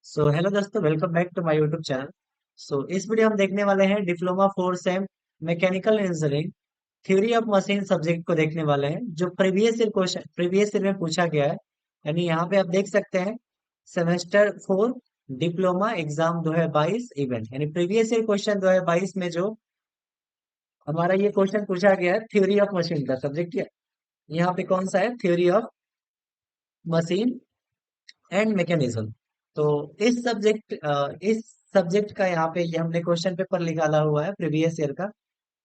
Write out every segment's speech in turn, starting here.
Hello दोस्तों, welcome back to my YouTube channel. इस video हम देखने वाले हैं diploma 4 sem mechanical engineering theory of machine subject को देखने वाले हैं, जो प्रीवियस ईयर में पूछा गया है। यानी यहाँ पे आप देख सकते हैं सेमेस्टर 4 डिप्लोमा एग्जाम 2022 इवेंट, यानी प्रीवियस ईयर क्वेश्चन 2022 में जो हमारा ये क्वेश्चन पूछा गया है थ्योरी ऑफ मशीन का सब्जेक्ट। यहाँ पे कौन सा है? Theory of machine and mechanism. तो इस सब्जेक्ट का यहाँ पे ये हमने क्वेश्चन पेपर निकाला हुआ है प्रीवियस ईयर का।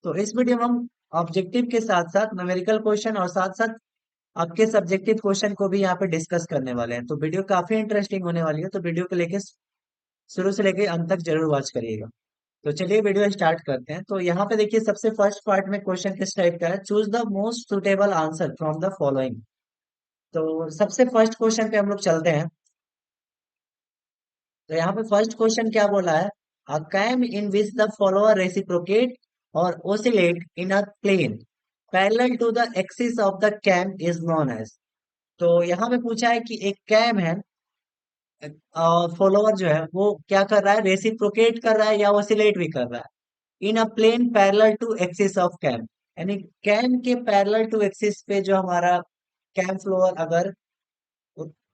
तो इस वीडियो में हम ऑब्जेक्टिव के साथ साथ न्यूमेरिकल क्वेश्चन और साथ साथ आपके सब्जेक्टिव क्वेश्चन को भी यहाँ पे डिस्कस करने वाले हैं। तो वीडियो काफी इंटरेस्टिंग होने वाली है, तो वीडियो को लेके शुरू से लेके अंत तक जरूर वॉच करिएगा। तो चलिए वीडियो स्टार्ट करते हैं। तो यहाँ पे देखिए, सबसे फर्स्ट पार्ट में क्वेश्चन किस टाइप का है? Choose the most suitable answer from the following. तो सबसे फर्स्ट क्वेश्चन पे हम लोग चलते हैं। तो यहाँ पे फर्स्ट क्वेश्चन क्या बोला है? A cam in which the follower reciprocate or oscillate in a plane parallel to the axis of the cam is known as. तो यहाँ पे पूछा है कि एक कैम है, फॉलोअर जो है वो क्या कर रहा है? रेसिप्रोकेट कर रहा है या ओसिलेट भी कर रहा है in a plane parallel to axis of cam. यानी कैम के पैरेलल टू एक्सिस पे जो हमारा कैम फ्लोअर अगर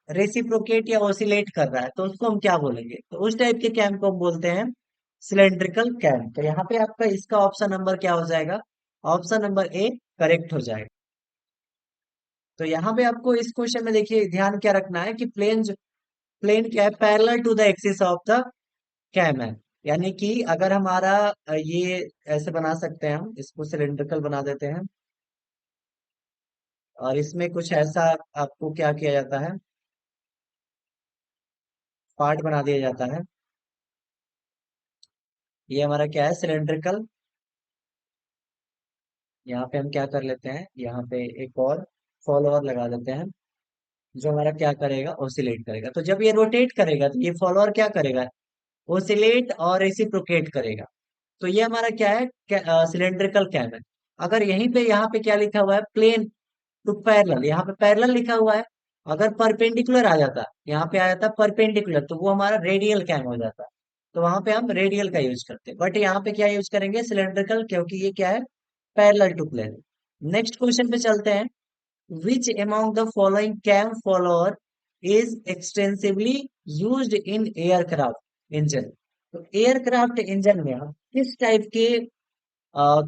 रेसिप्रोकेट या ओसिलेट कर रहा है तो उसको हम क्या बोलेंगे? तो उस टाइप के कैम को हम बोलते हैं सिलेंड्रिकल कैम। तो यहाँ पे आपका इसका ऑप्शन नंबर क्या हो जाएगा? ऑप्शन नंबर ए करेक्ट हो जाएगा। तो यहाँ पे आपको इस क्वेश्चन में देखिए ध्यान क्या रखना है कि प्लेन क्या है? Parallel to the axis of the cam है। यानी कि अगर हमारा ये ऐसे बना सकते हैं, हम इसको सिलेंड्रिकल बना देते हैं और इसमें कुछ ऐसा आपको क्या किया जाता है, पार्ट बना दिया जाता है। ये हमारा क्या है? सिलेंड्रिकल। यहाँ पे हम क्या कर लेते हैं, यहाँ पे एक और फॉलोअर लगा देते हैं जो हमारा क्या करेगा? ओसिलेट करेगा। तो जब ये रोटेट करेगा तो ये फॉलोअर क्या करेगा? ओसिलेट और रेसिप्रोकेट करेगा। तो ये हमारा क्या है? सिलेंड्रिकल कैम है। अगर यहीं पे यहाँ पे क्या लिखा हुआ है? प्लेन टू पैरेलल, यहाँ पे पैरेलल लिखा हुआ है। अगर परपेंडिकुलर आ जाता, यहाँ पे आ जाता परपेंडिकुलर, तो वो हमारा रेडियल कैम हो जाता। तो वहां पे हम रेडियल का यूज करते हैं, बट यहाँ पे क्या यूज करेंगे? सिलेंड्रिकल, क्योंकि ये क्या है? Parallel to plane. Next question पे चलते हैं। Which among the following cam follower is extensively used in aircraft engine? तो एयरक्राफ्ट इंजन में हम किस टाइप के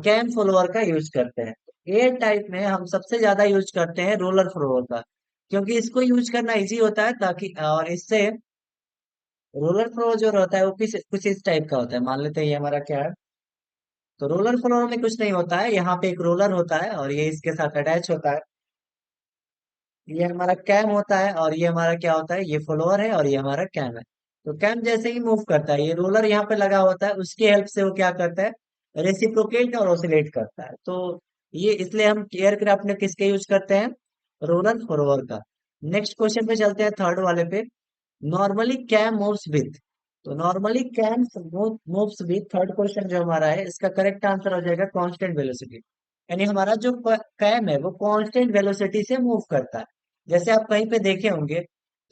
कैम फॉलोअर का यूज करते हैं? एयर टाइप में हम सबसे ज्यादा यूज करते हैं रोलर फ्लोअर का, क्योंकि इसको यूज करना इजी होता है। ताकि और इससे रोलर फ्लोअर जो रहता है वो किस कुछ इस टाइप का होता है। मान लेते हैं ये हमारा क्या है? तो रोलर फ्लोअर में कुछ नहीं होता है, यहाँ पे एक रोलर होता है और ये इसके साथ अटैच होता है। ये हमारा कैम होता है और ये हमारा क्या होता है? ये फॉलोअर है और ये हमारा कैम है। तो कैम जैसे ही मूव करता है, ये रोलर यहाँ पे लगा होता है, उसकी हेल्प से वो क्या करता है? रेसिप्रोकेट और ओसिलेट करता है। तो ये इसलिए हम एयरक्राफ्ट में किसके यूज करते हैं? रोलर फॉलोअर का। नेक्स्ट क्वेश्चन पे चलते हैं, थर्ड वाले पे। Normally cam moves with. तो normally cam moves with, third question जो हमारा है, इसका करेक्ट आंसर हो जाएगा कांस्टेंट वेलोसिटी। यानी हमारा जो कैम है वो कांस्टेंट वेलोसिटी से मूव करता है। जैसे आप कहीं पे देखे होंगे,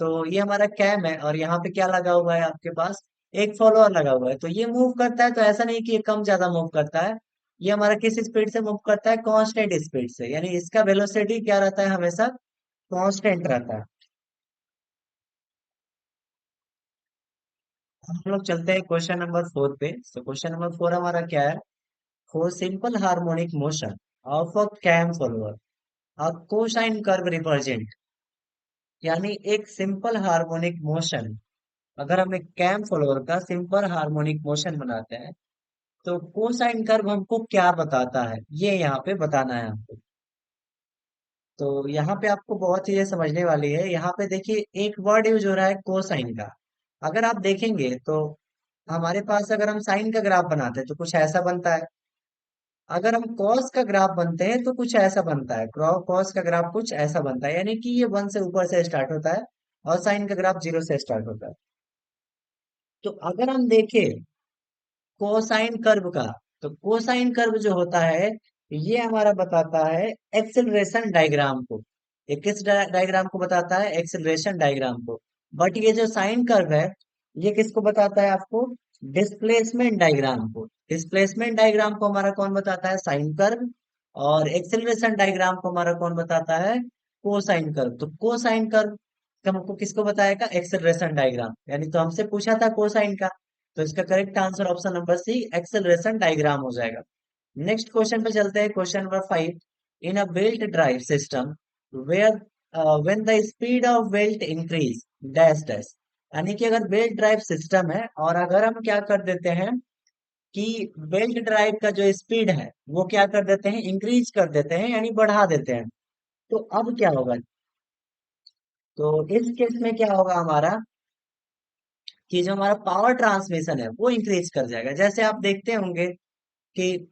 तो ये हमारा कैम है और यहाँ पे क्या लगा हुआ है आपके पास? एक फॉलोअर लगा हुआ है। तो ये मूव करता है, तो ऐसा नहीं कि ये कम ज्यादा मूव करता है। ये हमारा किस स्पीड से मूव करता है? कांस्टेंट स्पीड से। यानी इसका वेलोसिटी क्या रहता है? हमेशा कांस्टेंट रहता है। हम लोग चलते हैं क्वेश्चन नंबर 4 पे। तो क्वेश्चन नंबर 4 हमारा क्या है? For simple harmonic motion of a cam follower, a cosine curve represent. यानी एक सिंपल हार्मोनिक मोशन, अगर हम एक कैम फॉलोअर का सिंपल हार्मोनिक मोशन बनाते हैं तो कोसाइन कर्व हमको क्या बताता है, ये यहाँ पे बताना है हमको। तो यहाँ पे आपको बहुत चीजें समझने वाली है। यहाँ पे देखिए एक वर्ड यूज हो रहा है कोसाइन का। अगर आप देखेंगे तो हमारे पास अगर हम साइन का ग्राफ बनाते हैं तो कुछ ऐसा बनता है। अगर हम कॉस का ग्राफ बनते हैं तो कुछ ऐसा बनता है। कॉस का ग्राफ कुछ ऐसा बनता है, यानी कि ये 1 से ऊपर से स्टार्ट होता है और साइन का ग्राफ 0 से स्टार्ट होता है। तो अगर हम देखें कोसाइन कर्व का, तो कोसाइन कर्व जो होता है ये हमारा बताता है एक्सेलरेशन डायग्राम को। ये किस डायग्राम को बताता है? एक्सेलरेशन डायग्राम को। बट ये जो साइन कर्व है ये किसको बताता है आपको? डिस्प्लेसमेंट डायग्राम को। डिस्प्लेसमेंट डायग्राम को हमारा कौन बताता है? Sine curve. और एक्सेलरेशन डायग्राम को हमारा कौन बताता है? Cosine curve. तो कोसाइन कर्व हमको किसको बताएगा? Acceleration diagram. यानी तो हमसे पूछा था कोसाइन का, तो इसका correct answer option number C acceleration diagram हो जाएगा। नेक्स्ट क्वेश्चन पे चलते हैं, question number 5। In a belt drive system where when the speed of belt increase dash dash. यानी कि अगर बेल्ट ड्राइव सिस्टम है और अगर हम क्या कर देते हैं कि बेल्ट ड्राइव का जो स्पीड है वो क्या कर देते हैं? इंक्रीज कर देते हैं, यानी बढ़ा देते हैं। तो अब क्या होगा? तो इस केस में क्या होगा हमारा कि जो हमारा पावर ट्रांसमिशन है वो इंक्रीज कर जाएगा। जैसे आप देखते होंगे कि,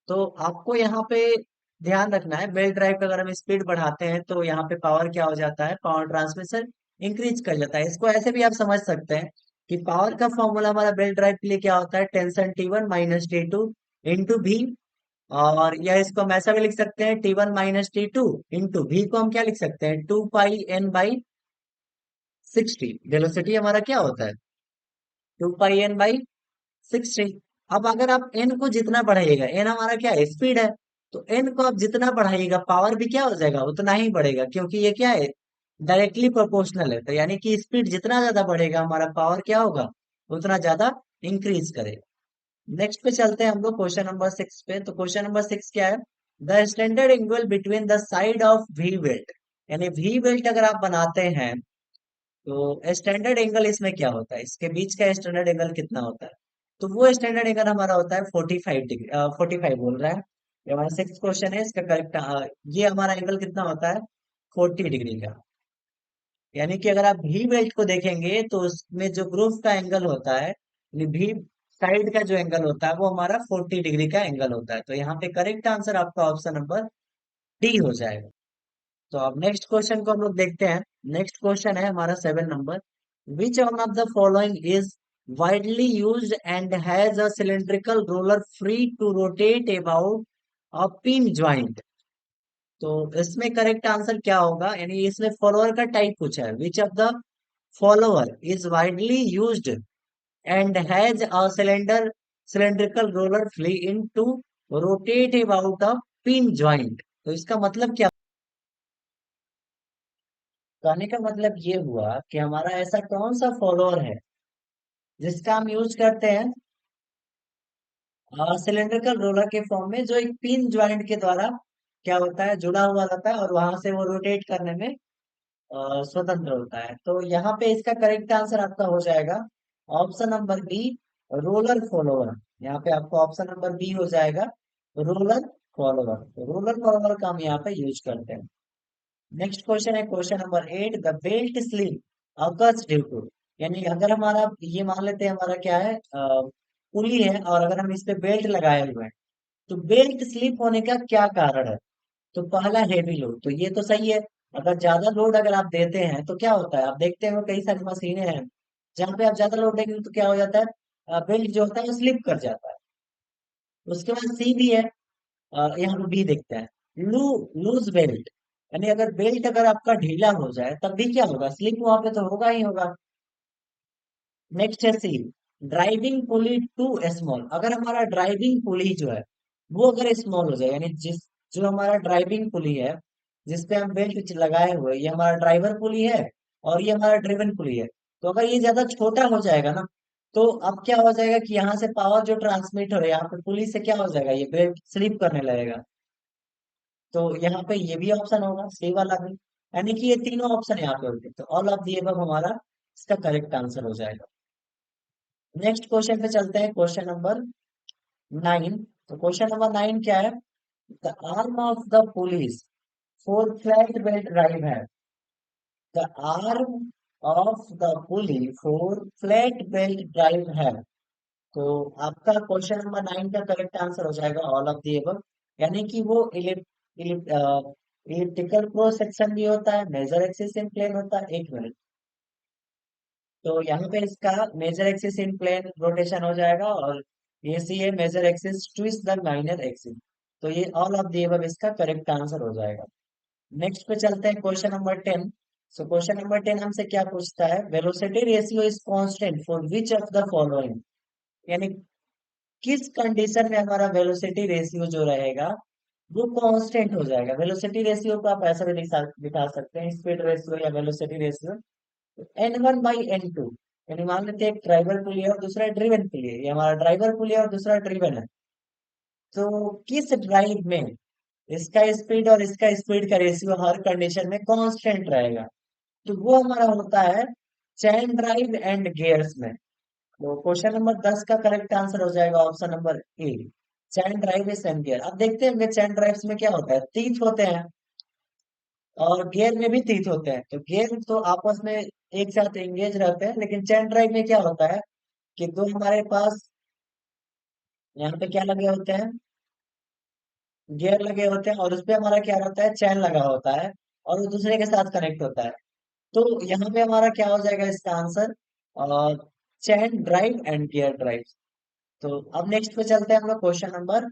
तो आपको यहाँ पे ध्यान रखना है, बेल्ट ड्राइव का अगर हम स्पीड बढ़ाते हैं तो यहाँ पे पावर क्या हो जाता है? पावर ट्रांसमिशन इंक्रीज कर जाता है। इसको ऐसे भी आप समझ सकते हैं कि पावर का फॉर्मूला हमारा बेल्ट ड्राइव के लिए क्या होता है? Tension T1 minus T2 into भी। और या इसको हम ऐसा भी लिख सकते हैं, T1 माइनस T2 इंटू भी को हम क्या लिख सकते हैं? 2 पाई n बाई 60। वेलोसिटी हमारा क्या होता है? 2 पाई n बाई 60। अब अगर आप n को जितना बढ़ाइएगा, n हमारा क्या है? स्पीड है। तो n को आप जितना बढ़ाइएगा पावर भी क्या हो जाएगा? उतना ही बढ़ेगा, क्योंकि ये क्या है? डायरेक्टली प्रोपोर्शनल है। तो यानी कि स्पीड जितना ज्यादा बढ़ेगा हमारा पावर क्या होगा? उतना ज्यादा इंक्रीज करेगा। नेक्स्ट पे चलते हैं हम लोग क्वेश्चन नंबर 6 पे। तो क्वेश्चन नंबर 6 क्या है? The standard angle between the side of we belt. यानी वी बेल्ट अगर आप बनाते हैं तो स्टैंडर्ड एंगल इसमें क्या होता है? इसके बीच का स्टैंडर्ड एंगल कितना होता है? तो वो स्टैंडर्ड एंगल हमारा होता है 45 डिग्री। 45 बोल रहा है। ये हमारा 6 क्वेश्चन है, इसका करेक्ट ये हमारा एंगल कितना होता है? 40 डिग्री का। यानी कि अगर आप भी बेल्ट को देखेंगे तो उसमें जो ग्रूव का एंगल होता है, भी साइड का जो एंगल होता है वो हमारा 40 डिग्री का एंगल होता है। तो यहाँ पे करेक्ट आंसर आपका ऑप्शन नंबर डी हो जाएगा। तो अब नेक्स्ट क्वेश्चन को हम लोग देखते हैं। नेक्स्ट क्वेश्चन है हमारा 7 number. Which one of the following is widely used and has a cylindrical roller free to rotate about a pin joint. तो इसमें करेक्ट आंसर क्या होगा? यानी इसमें फॉलोअर का टाइप पूछा है। विच of the follower is widely used and has a cylindrical roller free in to rotate about a pin joint। तो इसका मतलब क्या? कहने का मतलब ये हुआ कि हमारा ऐसा कौन सा फॉलोअर है जिसका हम यूज करते हैं सिलेंड्रिकल रोलर के फॉर्म में, जो एक पिन ज्वाइंट के द्वारा क्या होता है? जुड़ा हुआ रहता है और वहां से वो रोटेट करने में स्वतंत्र होता है। तो यहाँ पे इसका करेक्ट आंसर आपका हो जाएगा option number B, roller follower. यहाँ पे आपको ऑप्शन नंबर बी हो जाएगा, रोलर फॉलोअर। तो रोलर फॉलोअर का हम यहाँ पे यूज करते हैं। नेक्स्ट क्वेश्चन है question number 8। The belt slip occurs due to. यानी अगर हमारा ये मान लेते हैं हमारा क्या है? पुली है और अगर हम इस पे बेल्ट लगाए हुए हैं तो बेल्ट स्लिप होने का क्या कारण है? तो पहला हेवी लोड, तो ये तो सही है। अगर ज्यादा लोड अगर आप देते हैं तो क्या होता है? आप देखते हैं कई सारी मशीनें हैं जहाँ पे आप ज्यादा लोड देंगे तो क्या हो जाता है? बेल्ट जो होता है वो स्लिप कर जाता है। उसके बाद सी भी है, यहाँ पे बी देखते हैं, लूज बेल्ट। यानी अगर बेल्ट अगर आपका ढीला हो जाए तब भी क्या होगा? स्लिप वहां पे तो होगा ही होगा। नेक्स्ट है सी, ड्राइविंग पुली टू स्मॉल। अगर हमारा ड्राइविंग पुली जो है वो अगर स्मॉल हो जाए, यानी जिस जो हमारा ड्राइविंग पुली है जिसपे हम बेल्ट लगाए हुए हैं, ये हमारा ड्राइवर पुली है और ये हमारा ड्रिवन पुली है। तो अगर ये ज्यादा छोटा हो जाएगा ना, तो अब क्या हो जाएगा कि यहाँ से पावर जो ट्रांसमिट हो रहा है यहाँ पे पुली से क्या हो जाएगा? ये बेल्ट स्लिप करने लगेगा। तो यहाँ पे ये भी ऑप्शन होगा, सी वाला भी। यानी कि ये तीनों ऑप्शन यहाँ पे होंगे, तो ऑल ऑफ दी अबव हमारा इसका करेक्ट आंसर हो जाएगा। नेक्स्ट क्वेश्चन पे चलते हैं, क्वेश्चन नंबर 9। तो क्वेश्चन नंबर 9 क्या है? The arm of the pulleys for flat belt drive है। The arm of the pulley for flat belt drive है। तो आपका क्वेश्चन नंबर 9 का करेक्ट आंसर हो जाएगा ऑल ऑफ दी एबव। यानी कि वो इलिप्टिकल क्रॉस सेक्शन भी होता है, मेजर एक्सिस इन प्लेन होता है। एक मिनट, तो यहाँ पे इसका major axis in plane rotation हो जाएगा और ये सी है major axis twist the minor axis. तो ये ऑल ऑफ दी एबव इसका करेक्ट आंसर हो जाएगा। नेक्स्ट पे चलते हैं question number 10। So question number 10 हमसे क्या पूछता है, velocity ratio is constant for which of the following, यानी किस कंडीशन में हमारा वेलोसिटी रेशियो जो रहेगा वो कांस्टेंट हो जाएगा। वेलोसिटी रेशियो को आप ऐसा भी दिखा सकते हैं, स्पीड रेशियो या वेलोसिटी रेशियो N1/N2, यानी मान लेते हैं एक ड्राइवर पुली है और दूसरा ड्रिवन पुली है, ये हमारा ड्राइवर पुली है और दूसरा ड्रिवन है। तो किस ड्राइव में इसका स्पीड और इसका स्पीड का रेशियो हर कंडीशन में कांस्टेंट रहेगा, तो वो हमारा होता है चैन ड्राइव एंड गियर्स में। तो क्वेश्चन नंबर 10 का करेक्ट आंसर हो जाएगा option number A, chain drive and gear. अब देखते हैं चैन ड्राइव्स में क्या होता है, तीत होते हैं और गियर में भी तीत होते हैं। तो गियर तो आपस में एक साथ एंगेज रहते हैं, लेकिन चैन ड्राइव में क्या होता है कि दो हमारे पास यहाँ पे क्या लगे होते हैं, गियर लगे होते हैं और उसपे हमारा क्या रहता है, चैन लगा होता है और वो दूसरे के साथ कनेक्ट होता है। तो यहाँ पे हमारा क्या हो जाएगा इसका answer, chain drive and gear drive. तो अब नेक्स्ट पे चलते हैं हम लोग क्वेश्चन नंबर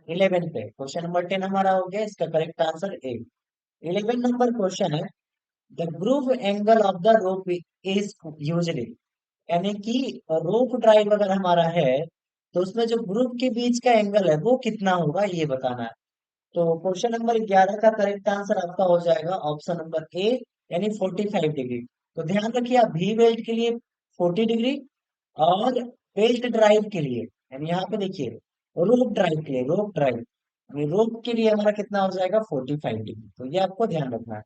11 पे। क्वेश्चन नंबर 10 हमारा हो गया, इसका correct answer a. 11 number question है, the groove angle of the rope is usually, यानी कि रोप ड्राइव अगर हमारा है तो उसमें जो ग्रुप के बीच का एंगल है वो कितना होगा ये बताना है। तो क्वेश्चन नंबर 11 का करेक्ट आंसर आपका हो जाएगा ऑप्शन नंबर ए, यानी 45 डिग्री। तो ध्यान रखिए आप भी बेल्ट के लिए 40 डिग्री और बेल्ट ड्राइव के लिए, यानी यहाँ पे देखिए रोप ड्राइव के लिए, रोप ड्राइव रोप के लिए हमारा कितना हो जाएगा 45 डिग्री। तो ये आपको ध्यान रखना है।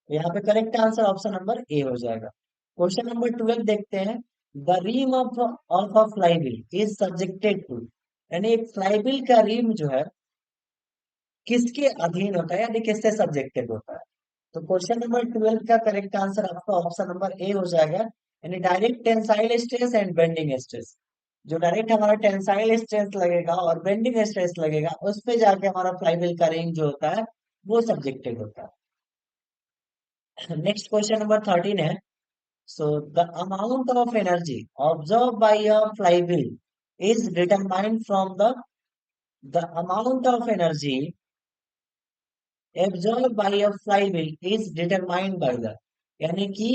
तो यहाँ पे करेक्ट आंसर ऑप्शन नंबर ए हो जाएगा। क्वेश्चन नंबर 12 देखते हैं, the rim of a flywheel is subjected to, यानी एक फ्लाईव्हील का रिम जो है किसके अधीन होता है, यानी किससे सब्जेक्टेड होता है। तो क्वेश्चन नंबर 12 का करेक्ट आंसर आपका ऑप्शन नंबर ए हो जाएगा, यानी direct tensile stress and bending stress. जो डायरेक्ट हमारा टेंसाइल स्ट्रेस लगेगा और बेंडिंग स्ट्रेस लगेगा उस पे जाके हमारा फ्लाईव्हील का रिंग जो होता है वो सब्जेक्टेड होता है। नेक्स्ट क्वेश्चन नंबर 13 है, so the amount of energy absorbed by a flywheel is determined from the amount of energy absorbed by a flywheel is determined by the, यानी कि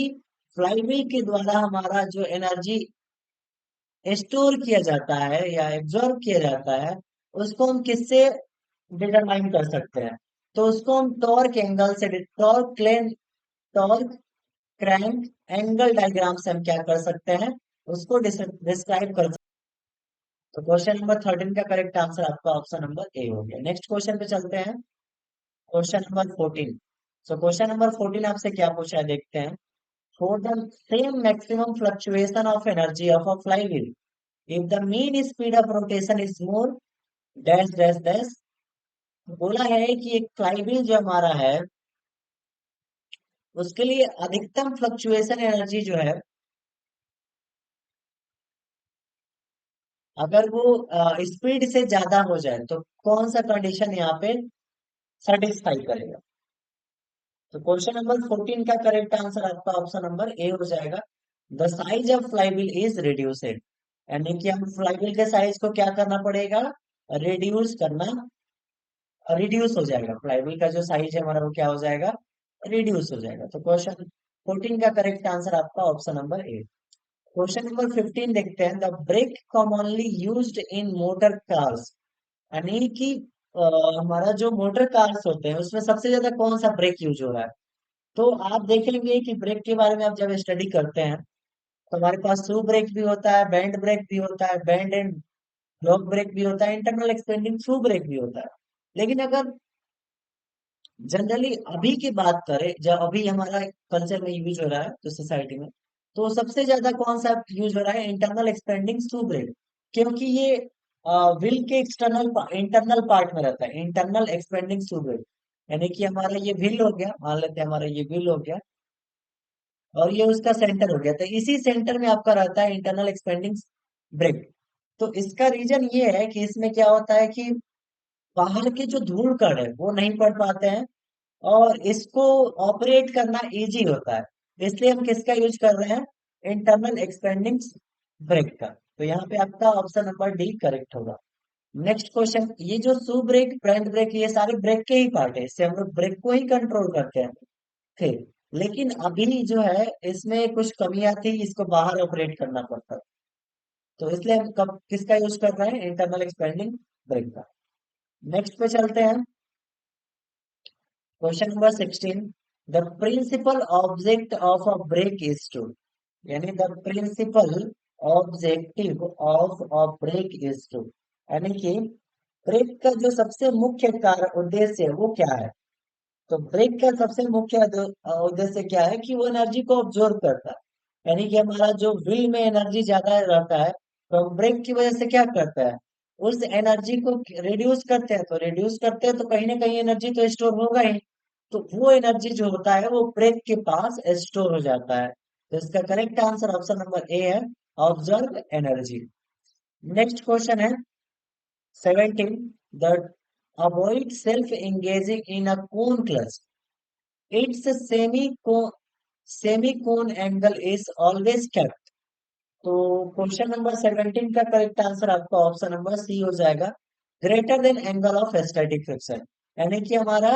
फ्लाईव्हील के द्वारा हमारा जो एनर्जी स्टोर किया जाता है या एब्जॉर्ब किया जाता है उसको हम किससे डिटरमाइन कर सकते हैं। तो उसको हम टॉर्क एंगल से, टॉर्क क्रैंक एंगल डायग्राम से हम क्या कर सकते हैं, उसको डिस्क्राइब कर सकते हैं। तो क्वेश्चन नंबर 13 का करेक्ट आंसर आपका ऑप्शन नंबर ए हो गया। नेक्स्ट क्वेश्चन पे चलते हैं, क्वेश्चन नंबर 14। सो क्वेश्चन नंबर 14 आपसे क्या पूछा है देखते हैं, for the same maximum fluctuation of energy of a flywheel if the mean speed of rotation is more dash dash dash. बोला है कि एक फ्लाईव्हील जो हमारा है उसके लिए अधिकतम फ्लक्चुएशन एनर्जी जो है अगर वो स्पीड से ज्यादा हो जाए तो कौन सा कंडीशन यहाँ पे सेटिस्फाई करेगा। तो क्वेश्चन नंबर 14 का करेक्ट आंसर आपका ऑप्शन नंबर ए हो जाएगा, the size of flywheel is reduced, यानी कि हम फ्लाईव्हील के साइज को क्या करना पड़ेगा, रिड्यूस करना, रिड्यूस हो जाएगा। फ्लाईव्हील का जो साइज है हमारा वो क्या हो जाएगा, रिड्यूस हो जाएगा। तो क्वेश्चन 14 का करेक्ट आंसर आपका option number A. Question number 15 देखते हैं, the brake commonly used in motor cars, यानी कि हमारा जो मोटर कार्स होते हैं उसमें सबसे ज्यादा कौन सा ब्रेक यूज हो रहा है। तो आप देखेंगे कि ब्रेक के बारे में आप जब स्टडी करते हैं तो हमारे पास शू ब्रेक भी होता है, बैंड ब्रेक भी होता है, बैंड एंड ब्लॉक ब्रेक भी होता है, इंटरनल एक्सपेंडिंग शू ब्रेक भी होता है। लेकिन अगर जनरली अभी की बात करें, जब अभी हमारा कल्चर में यूज हो रहा है तो सोसाइटी में, तो सबसे ज्यादा कौन सा यूज हो रहा है, इंटरनल एक्सपेंडिंग शू ब्रेक। क्योंकि ये व्हील के इंटरनल पार्ट में रहता है, इंटरनल एक्सपेंडिंग शू ब्रेक, यानी कि हमारा ये व्हील हो गया, मान लेते हैं हमारा ये व्हील हो गया और ये उसका सेंटर हो गया, तो इसी सेंटर में आपका रहता है इंटरनल एक्सपेंडिंग ब्रेक। तो इसका रीजन ये है कि इसमें क्या होता है कि बाहर के जो धूल कण है वो नहीं पड़ पाते हैं और इसको ऑपरेट करना इजी होता है, इसलिए हम किसका यूज कर रहे हैं, इंटरनल एक्सपेंडिंग ब्रेक का। तो यहाँ पे आपका ऑप्शन नंबर डी करेक्ट होगा। नेक्स्ट क्वेश्चन, ये जो शू ब्रेक, फ्रंट ब्रेक, ये सारे ब्रेक के ही पार्ट है, इससे हम लोग ब्रेक को ही कंट्रोल करते हैं। फिर लेकिन अभी जो है इसमें कुछ कमियां थी, इसको बाहर ऑपरेट करना पड़ता। तो इसलिए हम कब किसका यूज कर रहे हैं, इंटरनल एक्सपेंडिंग ब्रेक का। नेक्स्ट पे चलते हैं। Question number 16, the principal object of a brake is to, यानी the principal objective of a brake is to, यानी कि ब्रेक का जो सबसे मुख्य कार्य उद्देश्य है वो क्या है। तो ब्रेक का सबसे मुख्य उद्देश्य क्या है कि वो एनर्जी को ऑब्जॉर्व करता है, यानी कि हमारा जो व्हील में एनर्जी ज्यादा रहता है तो हम ब्रेक की वजह से क्या करता है, उस एनर्जी को रिड्यूस करते हैं। तो रिड्यूस करते हैं तो कहीं ना कहीं एनर्जी तो स्टोर होगा ही, तो वो एनर्जी जो होता है वो ब्रेक के पास स्टोर हो जाता है। तो इसका करेक्ट आंसर ऑप्शन नंबर ए है, ऑब्जर्व एनर्जी। नेक्स्ट क्वेश्चन है 17, the avoid self engaging in a cone clutch, it's semi cone angle is always kept. तो क्वेश्चन नंबर 17 का करेक्ट आंसर आपका ऑप्शन नंबर सी हो जाएगा, greater than angle of static friction. यानी कि हमारा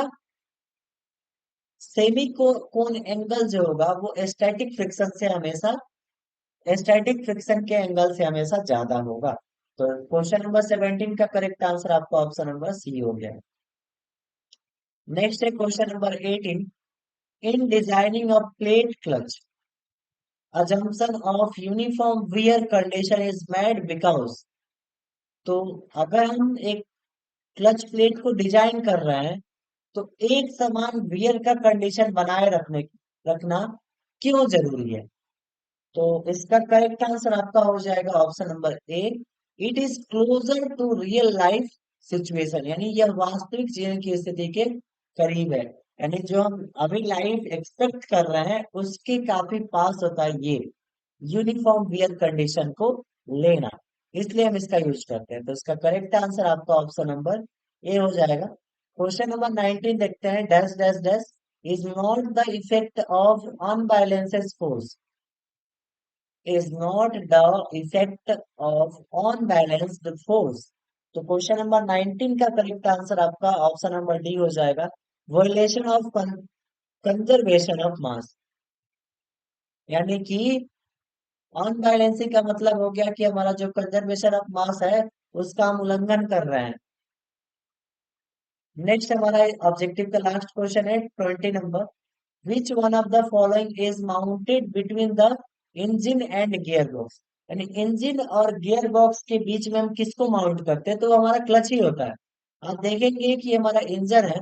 semi कोन angle जो होगा वो स्टैटिक फ्रिक्शन के एंगल से हमेशा ज्यादा होगा। तो क्वेश्चन नंबर 17 का करेक्ट आंसर आपका ऑप्शन नंबर सी हो गया। नेक्स्ट है question number 18, in designing a plate clutch assumption of uniform wear condition is made because। तो अगर हम एक क्लच प्लेट को डिजाइन कर रहे हैं तो एक समान वियर का कंडीशन बनाए रखना क्यों जरूरी है। तो इसका करेक्ट आंसर आपका हो जाएगा option number A, it is closer to real life situation, यानी यह वास्तविक जीवन की स्थिति के करीब है। यानी जो हम अभी लाइफ एक्सपेक्ट कर रहे हैं उसके काफी पास होता है ये यूनिफॉर्म वियर कंडीशन को लेना, इसलिए हम इसका यूज करते हैं। तो इसका करेक्ट आंसर आपका ऑप्शन नंबर ए हो जाएगा। क्वेश्चन नंबर 19 देखते हैं, dash dash dash is not the effect of unbalances force, is not the effect of unbalanced force। तो क्वेश्चन नंबर 19 का करेक्ट आंसर आपका ऑप्शन नंबर डी हो जाएगा, violation of conservation of mass. यानी कि unbalancing का मतलब हो गया कि हमारा जो कंजर्वेशन ऑफ मास है उसका हम उल्लंघन कर रहे हैं। नेक्स्ट हमारा ऑब्जेक्टिव का लास्ट क्वेश्चन है 20 number, which one of the following is mounted between the engine and gear box. यानी इंजन और गियर बॉक्स के बीच में हम किसको माउंट करते हैं, तो वो हमारा क्लच ही होता है। आप देखेंगे कि हमारा इंजन है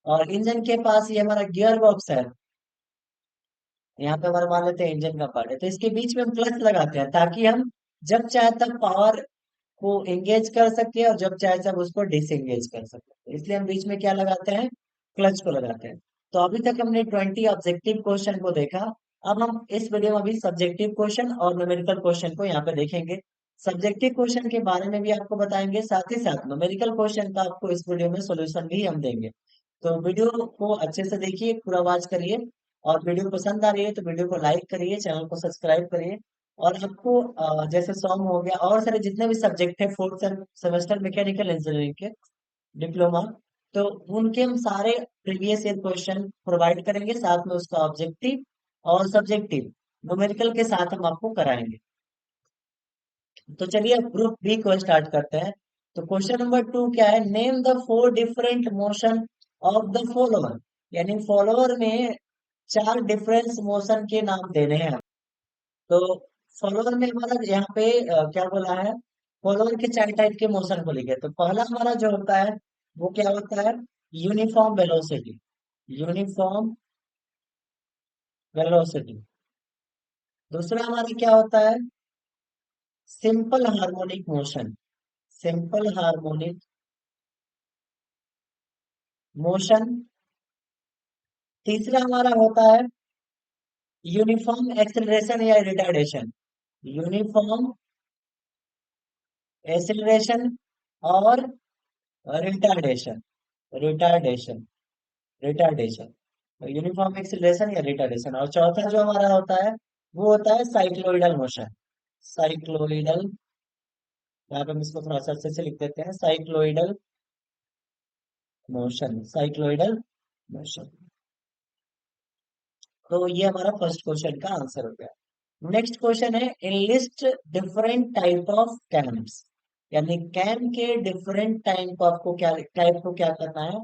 और इंजन के पास ये हमारा गियर बॉक्स है, यहाँ पे हमारा मान लेते हैं इंजन का पार्ट है, तो इसके बीच में हम क्लच लगाते हैं ताकि हम जब चाहे तब पावर को एंगेज कर सकते हैं और जब चाहे तब उसको डिसएंगेज कर सकते हैं, इसलिए हम बीच में क्या लगाते हैं, क्लच को लगाते हैं। तो अभी तक हमने 20 ऑब्जेक्टिव क्वेश्चन को देखा। अब हम इस वीडियो में अभी सब्जेक्टिव क्वेश्चन और न्यूमेरिकल क्वेश्चन को यहाँ पे देखेंगे। सब्जेक्टिव क्वेश्चन के बारे में भी आपको बताएंगे, साथ ही साथ न्यूमेरिकल क्वेश्चन का आपको इस वीडियो में सोल्यूशन भी हम देंगे। तो वीडियो को अच्छे से देखिए, पूरा वॉच करिए, और वीडियो पसंद आ रही है तो वीडियो को लाइक करिए, चैनल को सब्सक्राइब करिए। और आपको जैसे सॉन्ग हो गया और सारे जितने भी सब्जेक्ट है फोर्थ सेमेस्टर मैकेनिकल इंजीनियरिंग के डिप्लोमा, तो उनके हम सारे प्रीवियस ईयर क्वेश्चन प्रोवाइड करेंगे, साथ में उसका ऑब्जेक्टिव और सब्जेक्टिव न्यूमेरिकल के साथ हम आपको कराएंगे। तो चलिए अब ग्रुप बी को स्टार्ट करते हैं। तो क्वेश्चन नंबर 2 क्या है, name the 4 different motion of the follower. यानी फॉलोअर में 4 डिफरेंस मोशन के नाम देने हैं। तो फॉलोअर में हमारा यहाँ पे क्या बोला है, फॉलोअर के 4 टाइप के मोशन को लिखे। तो पहला हमारा जो होता है वो क्या होता है, यूनिफॉर्म वेलोसिटी, यूनिफॉर्म वेलोसिटी। दूसरा हमारा क्या होता है, simple harmonic motion, simple harmonic motion. तीसरा हमारा होता है यूनिफॉर्म एक्सेलरेशन या रिटार्डेशन, यूनिफॉर्म एक्सेलरेशन और retardation, retardation, retardation, uniform acceleration या रिटार्डेशन। और चौथा जो हमारा होता है वो होता है साइक्लोइडल मोशन, साइक्लोइडल। यहाँ पे हम इसको थोड़ा सा अच्छे से लिख देते हैं, साइक्लोइडल मोशन, साइक्लोइडल मोशन। तो ये हमारा फर्स्ट क्वेश्चन का आंसर हो गया। नेक्स्ट क्वेश्चन है, in list different type of camps, यानी कैम के डिफरेंट टाइप को क्या करना है,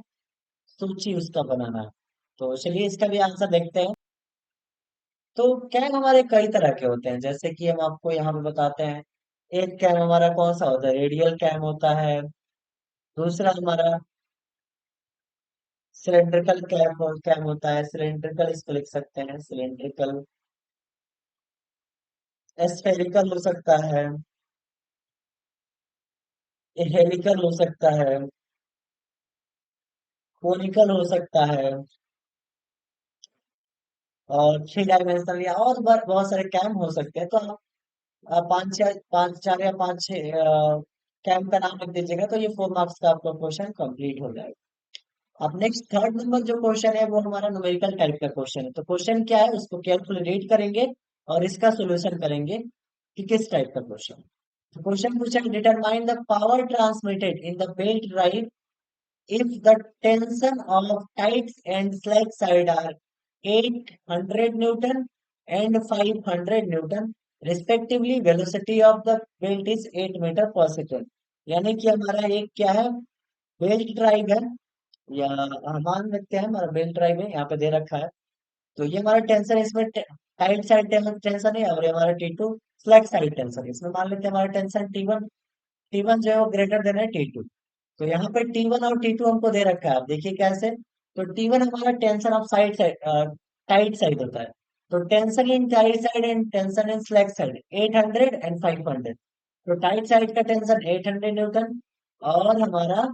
सूची उसका बनाना है। तो चलिए इसका भी आंसर देखते हैं। तो कैम हमारे कई तरह के होते हैं, जैसे कि हम आपको यहाँ पे बताते हैं। एक कैम हमारा कौन सा होता है, रेडियल कैम होता है। दूसरा हमारा सिलेंड्रिकल कैम होता है, सिलेंड्रिकल इसको लिख सकते हैं सिलेंड्रिकल। स्फेरिकल हो सकता है, हेलिकल हो सकता है, कोनिकल हो सकता है, और थ्री डायमेंशनल या और बहुत सारे कैम हो सकते हैं। तो आप पाँच चार या पाँच छह कैम का नाम लिख दीजिएगा, तो ये 4 मार्क्स का आपका क्वेश्चन कंप्लीट हो जाएगा। अब नेक्स्ट थर्ड नंबर जो क्वेश्चन है वो हमारा न्यूमेरिकल टाइप का क्वेश्चन है। तो क्वेश्चन क्या है उसको केयरफुली रीड करेंगे और इसका सोल्यूशन करेंगे कि किस टाइप का क्वेश्चन। तो क्वेश्चन पूछा, determine the power transmitted in the belt drive if the tension of tight and slack side are 800 Newton and 500 Newton, respectively, velocity of the belt is 8 metre पर second. यानी कि हमारा एक क्या है, बेल्ट ड्राइव है, या हम मान लेते हैं हमारा बेल्ट ड्राइव है, यहाँ पे दे रखा है। तो ये हमारा टेंशन, इसमें टाइट साइड टेंशन है और ये हमारा T2 स्लैक साइड टेंशन, इसमें मान लेते हैं हमारा टेंशन T1, T1 जो है वो ग्रेटर देन है T2। तो यहाँ पे T1 और T2 हमको दे रखा है, आप देखिए कैसे। तो T1 हमारा tension of side tight side होता है। तो tension in tight side and tension in slack side 800 and 500। तो टाइट साइड का टेंशन 800 न्यूटन और हमारा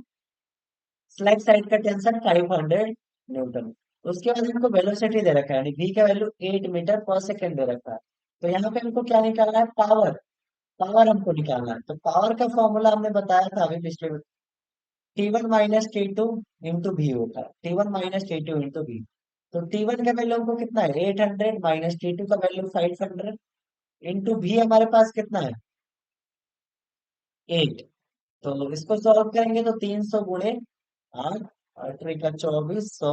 स्लैक साइड का टेंशन 500 न्यूटन। उसके बाद हमको वेलोसिटी दे रखा है, यानी v का वैल्यू 8 मीटर पर सेकेंड दे रखा है। तो यहाँ पे हमको क्या निकालना है, पावर। पावर हमको निकालना है, तो पावर का फॉर्मूला हमने बताया था अभी पिछले, T1 माइनस T2 इंटू भी होता है, T1 माइनस T2 इंटू भी। तो T1 का वैल्यू हमको कितना है 800 माइनस T2 का वैल्यू 500 इंटू भी हमारे पास कितना है 8। तो इसको सॉल्व करेंगे तो 300 गुणे 8, 8 का 2400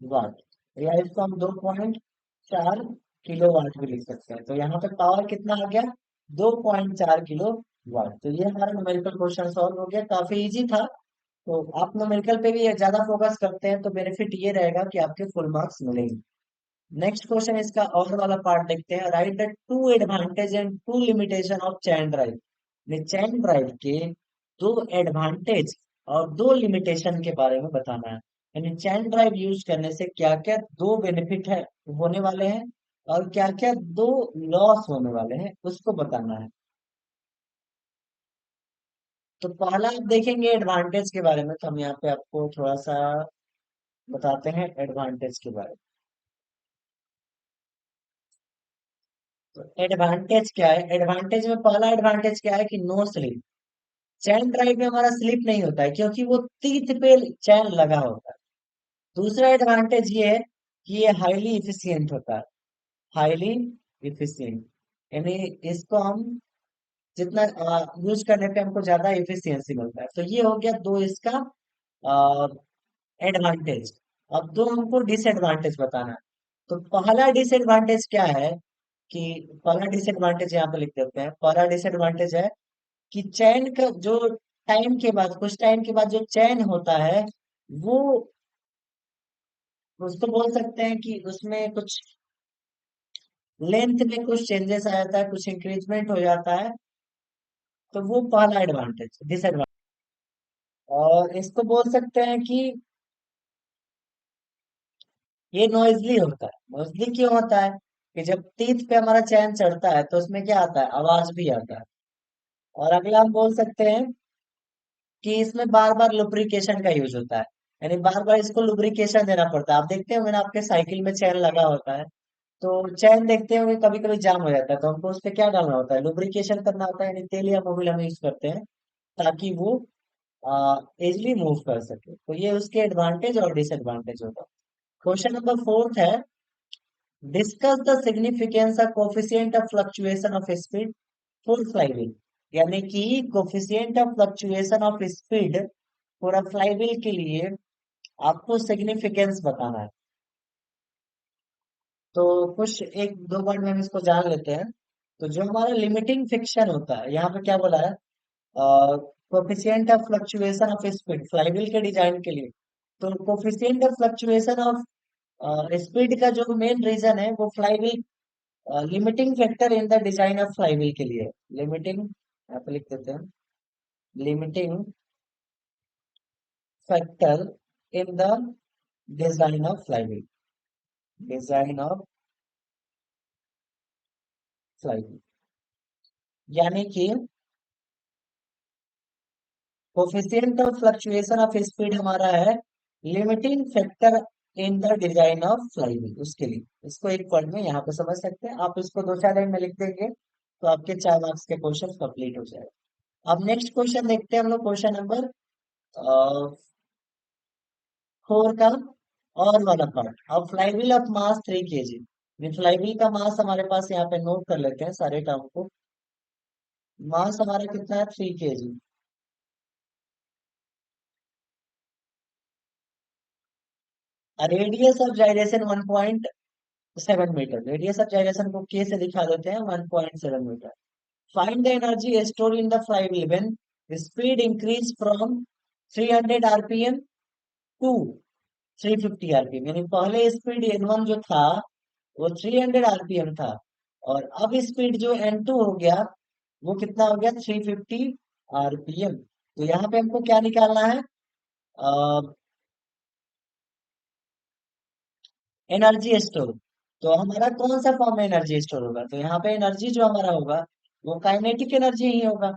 वाट, या इसको हम 2.4 किलो वाट भी लिख सकते हैं। तो यहाँ पे पावर कितना आ गया, 2.4 किलो वाट। तो ये हमारा न्यूमेरिकल क्वेश्चन सॉल्व हो गया, काफी इजी था। तो आप न्यूमेरिकल पे भी ज्यादा फोकस करते हैं तो बेनिफिट ये रहेगा कि आपके फुल मार्क्स मिलेंगे। नेक्स्ट क्वेश्चन इसका और वाला पार्ट देखते हैं, write the two advantage and two limitation of chain drive. Chain drive के दो एडवांटेज और दो लिमिटेशन के बारे में बताना है, यानी चैन ड्राइव यूज करने से क्या क्या दो बेनिफिट है होने वाले हैं और क्या क्या दो लॉस होने वाले हैं उसको बताना है। तो पहला आप देखेंगे एडवांटेज के बारे में, तो हम यहाँ पे आपको थोड़ा सा बताते हैं एडवांटेज के बारे में। तो एडवांटेज क्या है, एडवांटेज में पहला एडवांटेज क्या है कि नो स्लिप। चैन ड्राइव में हमारा स्लिप नहीं होता है क्योंकि वो टीथ पे चैन लगा होता है। दूसरा एडवांटेज ये है कि ये हाईली इफिशियंट होता है, हाईली इफिशियंट, यानी इसको हम जितना यूज करने पे हमको ज्यादा इफिशियंसी मिलता है। तो ये हो गया दो इसका एडवांटेज। अब दो हमको डिसएडवांटेज बताना है। तो पहला डिसएडवांटेज क्या है कि, पहला डिसएडवांटेज यहाँ पे लिख देते हैं, पहला डिसएडवांटेज है कि चैन का जो टाइम के बाद, कुछ टाइम के बाद जो चैन होता है वो, उसको बोल सकते हैं कि उसमें कुछ लेंथ में कुछ चेंजेस आ जाता है, कुछ इंक्रीजमेंट हो जाता है। तो वो पहला एडवांटेज डिसएडवांटेज। और इसको बोल सकते हैं कि ये नॉइजली होता है। नॉइजली क्यों होता है कि जब टीथ पे हमारा चैन चढ़ता है तो उसमें क्या आता है, आवाज भी आता है। और अगला हम बोल सकते हैं कि इसमें बार बार लुब्रिकेशन का यूज होता है, यानी बार बार इसको लुब्रिकेशन देना पड़ता है। आप देखते होंगे ना आपके साइकिल में चैन लगा होता है, तो चैन देखते होंगे कभी कभी जाम हो जाता है, तो हमको उस पर क्या डालना होता है, लुब्रिकेशन करना होता है, यानी तेल या मोबिल हम यूज करते हैं ताकि वो इजिली मूव कर सके। तो ये उसके एडवांटेज और डिसएडवांटेज होगा। क्वेश्चन नंबर फोर्थ है, discuss the significance of coefficient of fluctuation of speed for flywheel. यानी कि coefficient of fluctuation of speed for a flywheel के लिए आपको सिग्निफिकेंस बताना है। तो कुछ एक दो वर्ड में हम इसको जान लेते हैं। तो जो हमारा लिमिटिंग फिक्शन होता है, यहाँ पे क्या बोला है, coefficient of fluctuation of speed flywheel के डिजाइन के लिए। तो coefficient of fluctuation of speed का जो मेन रीजन है वो flywheel, limiting factor in the design of flywheel के लिए। लिमिटिंग, यहाँ पे लिख देते हैं, limiting factor in the design of flywheel, design of flywheel, यानी कि coefficient of fluctuation of speed हमारा है limiting factor in the design of flywheel. उसके लिए इसको एक वर्ड में यहाँ पे समझ सकते हैं आप, इसको दो चार लाइन में लिख देंगे तो आपके 4 मार्क्स के क्वेश्चन कंप्लीट हो जाएगा। अब नेक्स्ट क्वेश्चन देखते हैं हम लोग, क्वेश्चन नंबर 4 का और वाला पार्ट। अब flywheel of mass 3 kg, flywheel का मास हमारे पास यहाँ पे नोट कर लेते हैं सारे टर्म को। मास हमारा कितना है, 3 kg। Radius of gyration 1.7 metre, radius of gyration को के से दिखा देते हैं, 1.7 metre. Find the energy store in the flywheel when speed increase from 300 rpm to 350 rpm. यानी पहले स्पीड N1 जो था वो 300 आरपीएम था, और अब स्पीड जो N2 हो गया वो कितना हो गया, 350 आरपीएम। तो यहाँ पे हमको क्या निकालना है, एनर्जी स्टोर। तो हमारा कौन सा फॉर्म में एनर्जी स्टोर होगा, तो यहाँ पे एनर्जी जो हमारा होगा वो काइनेटिक एनर्जी ही होगा।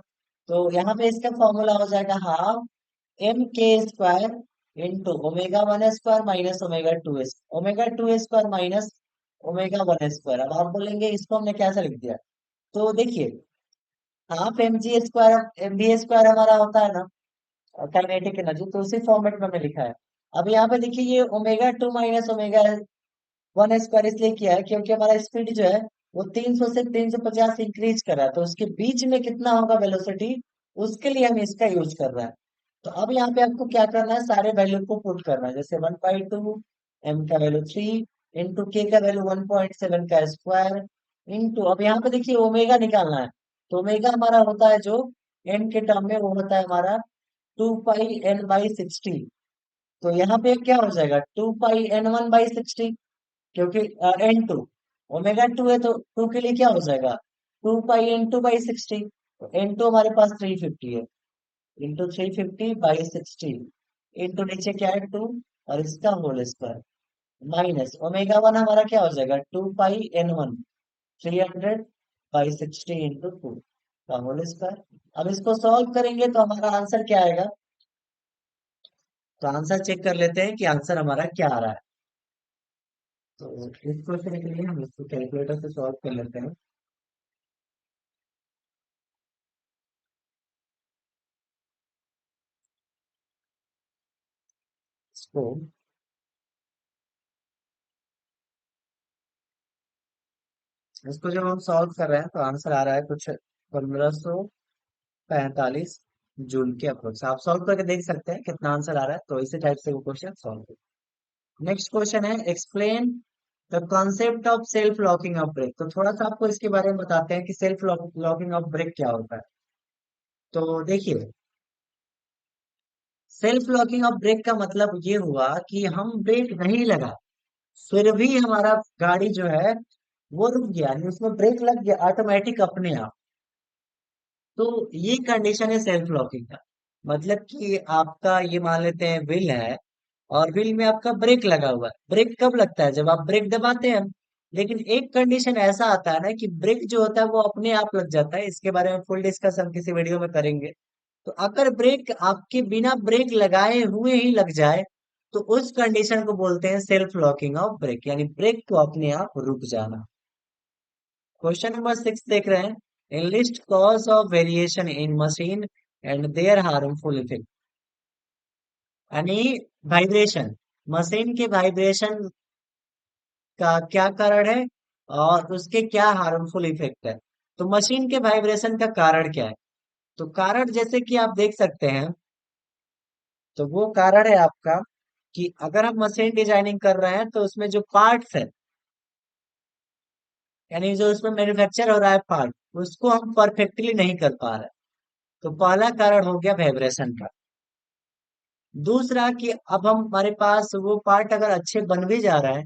तो यहाँ पे इसका फॉर्मूला हो जाएगा half mk² into omega 1 square minus omega 2 square minus omega 1 square. अब आप बोलेंगे इसको हमने कैसे लिख दिया, तो देखिए हाफ mg² हमारा होता है ना काइनेटिक एनर्जी, तो उसी फॉर्मेट में हमने लिखा है। अब यहाँ पे देखिए ये ओमेगा 2 माइनस ओमेगा 1 स्क्वायर इसलिए किया है क्योंकि हमारा स्पीड जो है वो 300 से 350 इंक्रीज कर रहा है, तो उसके बीच में कितना होगा वेलोसिटी, उसके लिए हम इसका यूज कर रहे हैं। तो अब यहाँ पे आपको क्या करना है, सारे वैल्यू को पुट करना है, जैसे 1/2, एम का वैल्यू 3, इंटू के का वैल्यू 1.7 का स्क्वायर, इंटू अब यहाँ पे देखिए ओमेगा निकालना है। तो ओमेगा हमारा होता है जो एन के टर्म में वो होता है हमारा 2πn/60। तो यहाँ पे क्या हो जाएगा, 2πn1/60, क्योंकि N2 ओमेगा 2 है तो 2 के लिए क्या हो जाएगा, 2πn2/60। तो N2 हमारे पास 350 है, इंटू 350/60, इंटू नीचे क्या है 2 और इसका होल स्क्वायर, माइनस ओमेगा 1 हमारा क्या हो जाएगा, 2πn1, 300/60 इंटू 2 का होल स्क्वायर। अब इसको सॉल्व करेंगे तो हमारा आंसर क्या आएगा, तो आंसर चेक कर लेते हैं कि आंसर हमारा क्या आ रहा है। तो इस क्वेश्चन के लिए हम इसको कैलकुलेटर से सॉल्व कर लेते हैं। इसको इसको जब हम सॉल्व कर रहे हैं तो आंसर आ रहा है कुछ 1545 जूल के अप्रोक्स। आप सॉल्व करके देख सकते हैं कितना आंसर आ रहा है, तो इसी टाइप से वो क्वेश्चन सॉल्व हो। नेक्स्ट क्वेश्चन है explain the concept of self locking of brake. तो थोड़ा सा आपको इसके बारे में बताते हैं कि सेल्फ लॉकिंग ऑफ ब्रेक क्या होता है। तो देखिए सेल्फ लॉकिंग ऑफ ब्रेक का मतलब ये हुआ कि हम ब्रेक नहीं लगा, फिर भी हमारा गाड़ी जो है वो रुक गया, यानी उसमें ब्रेक लग गया ऑटोमेटिक अपने आप। तो ये कंडीशन है सेल्फ लॉकिंग का। मतलब कि आपका ये मान लेते हैं व्हील है, और व्हील में आपका ब्रेक लगा हुआ है। ब्रेक कब लगता है, जब आप ब्रेक दबाते हैं। लेकिन एक कंडीशन ऐसा आता है ना कि ब्रेक जो होता है वो अपने आप लग जाता है, इसके बारे में फुल डिस्कस हम किसी वीडियो में करेंगे। तो अगर ब्रेक आपके बिना ब्रेक लगाए हुए ही लग जाए तो उस कंडीशन को बोलते हैं सेल्फ लॉकिंग ऑफ ब्रेक, यानी ब्रेक को अपने आप रुक जाना। क्वेश्चन नंबर 6 देख रहे हैं, enlist cause of variation in machine and their harmful effect। यानी वाइब्रेशन, मशीन के वाइब्रेशन का क्या कारण है और उसके क्या हार्मफुल इफेक्ट है। तो मशीन के वाइब्रेशन का कारण क्या है, तो कारण जैसे कि आप देख सकते हैं, तो वो कारण है आपका कि अगर हम मशीन डिजाइनिंग कर रहे हैं तो उसमें जो पार्ट्स है यानी जो उसमें मैन्युफैक्चर हो रहा है पार्ट, उसको हम परफेक्टली नहीं कर पा रहे। तो पहला कारण हो गया वाइब्रेशन का। दूसरा कि अब हम हमारे पास वो पार्ट अगर अच्छे बन भी जा रहा है,